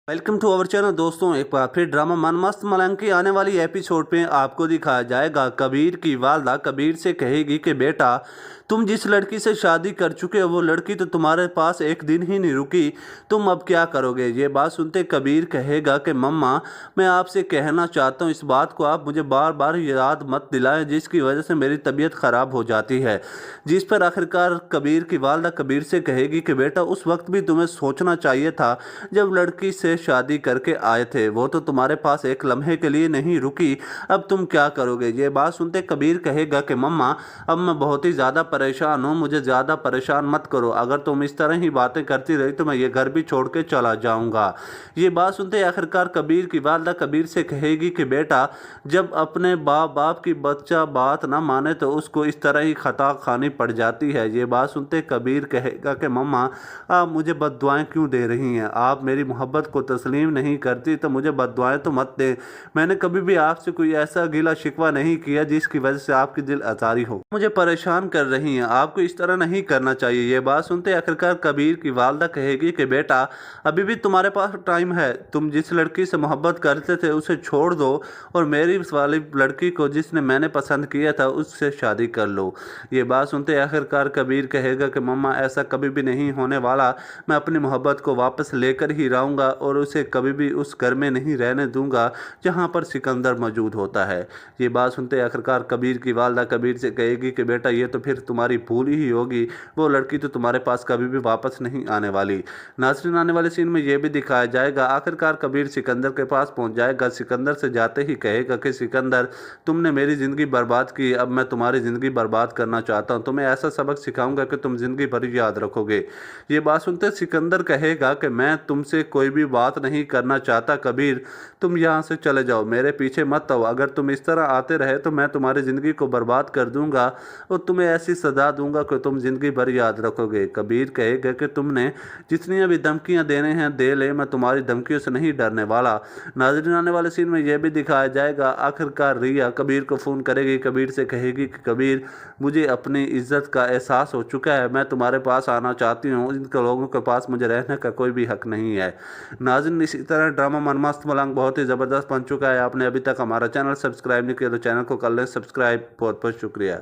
Welcome to our channel दोस्तों। एक बार फिर ड्रामा मन मस्त मलंग की आने वाली एपिसोड में आपको दिखाया जाएगा कबीर की वालदा कबीर से कहेगी कि बेटा तुम जिस लड़की से शादी कर चुके हो वो लड़की तो तुम्हारे पास एक दिन ही नहीं रुकी, तुम अब क्या करोगे। ये बात सुनते कबीर कहेगा कि मम्मा मैं आपसे कहना चाहता हूँ इस बात को आप मुझे बार बार याद मत दिलाएं जिसकी वजह से मेरी तबीयत ख़राब हो जाती है। जिस पर आखिरकार कबीर की वालदा कबीर से कहेगी कि बेटा उस वक्त भी तुम्हें सोचना चाहिए था जब लड़की से शादी करके आए थे, वो तो तुम्हारे पास एक लम्हे के लिए नहीं रुकी, अब तुम क्या करोगे। ये बात सुनते कबीर कहेगा कि मम्मा अब मैं बहुत ही ज़्यादा परेशान हूँ, मुझे ज़्यादा परेशान मत करो, अगर तुम इस तरह ही बातें करती रही तो मैं ये घर भी छोड़ के चला जाऊँगा। ये बात सुनते आखिरकार कबीर की वालदा कबीर से कहेगी कि बेटा जब अपने बाप की बच्चा बात ना माने तो उसको इस तरह ही खता खानी पड़ जाती है। ये बात सुनते कबीर कहेगा कि मम्मा आप मुझे बद्दुआएं क्यों दे रही हैं, आप मेरी मोहब्बत को तस्लीम नहीं करती तो मुझे बद्दुआएं तो मत दे। मैंने कभी भी आपसे कोई ऐसा गिला शिकवा नहीं किया जिसकी वजह से आपकी दिल आज़ारी हो, मुझे परेशान कर रही हैं, आपको इस तरह नहीं करना चाहिए। ये बात सुनते आखिरकार कबीर की वालदा कहेगी कि बेटा अभी भी तुम्हारे पास टाइम है, तुम जिस लड़की से मोहब्बत करते थे उसे छोड़ दो और मेरी वाली लड़की को जिसने मैंने पसंद किया था उससे शादी कर लो। ये बात सुनते आखिरकार कबीर कहेगा कि मम्मा ऐसा कभी भी नहीं होने वाला, मैं अपनी मोहब्बत को वापस लेकर ही रहूँगा और उसे कभी भी उस घर में नहीं रहने दूंगा जहाँ पर सिकंदर मौजूद होता है। ये बात सुनते आखिरकार कबीर की वालदा कबीर से कहेगी कि बेटा ये तो फिर तुम्हारी भूल ही होगी, वो लड़की तो तुम्हारे पास कभी भी वापस नहीं आने वाली। नाज़रीन आने वाले सीन में यह भी दिखाया जाएगा आखिरकार कबीर सिकंदर के पास पहुँच जाएगा, सिकंदर से जाते ही कहेगा कि सिकंदर तुमने मेरी ज़िंदगी बर्बाद की, अब मैं तुम्हारी ज़िंदगी बर्बाद करना चाहता हूँ, तुम्हें ऐसा सबक सिखाऊंगा कि तुम ज़िंदगी भर याद रखोगे। ये बात सुनते सिकंदर कहेगा कि मैं तुमसे कोई भी बात नहीं करना चाहता कबीर, तुम यहाँ से चले जाओ, मेरे पीछे मत आओ, अगर तुम इस तरह आते रहे तो मैं तुम्हारी ज़िंदगी को बर्बाद कर दूंगा और तुम्हें ऐसी सज़ा दूंगा कि तुम ज़िंदगी भर याद रखोगे। कबीर कहेगा कि तुमने जितनी भी धमकियाँ देने हैं दे ले, मैं तुम्हारी धमकियों से नहीं डरने वाला। नाज़रीन आने वाले सीन में यह भी दिखाया जाएगा आखिरकार रिया कबीर को फ़ोन करेगी, कबीर से कहेगी कि कबीर मुझे अपनी इज्जत का एहसास हो चुका है, मैं तुम्हारे पास आना चाहती हूँ, इनके लोगों के पास मुझे रहने का कोई भी हक नहीं है। नाज़रीन इसी तरह ड्रामा मन मस्त मलंग बहुत ही ज़बरदस्त बन चुका है। आपने अभी तक हमारा चैनल सब्सक्राइब नहीं किया तो चैनल को कर लें सब्सक्राइब। बहुत बहुत शुक्रिया।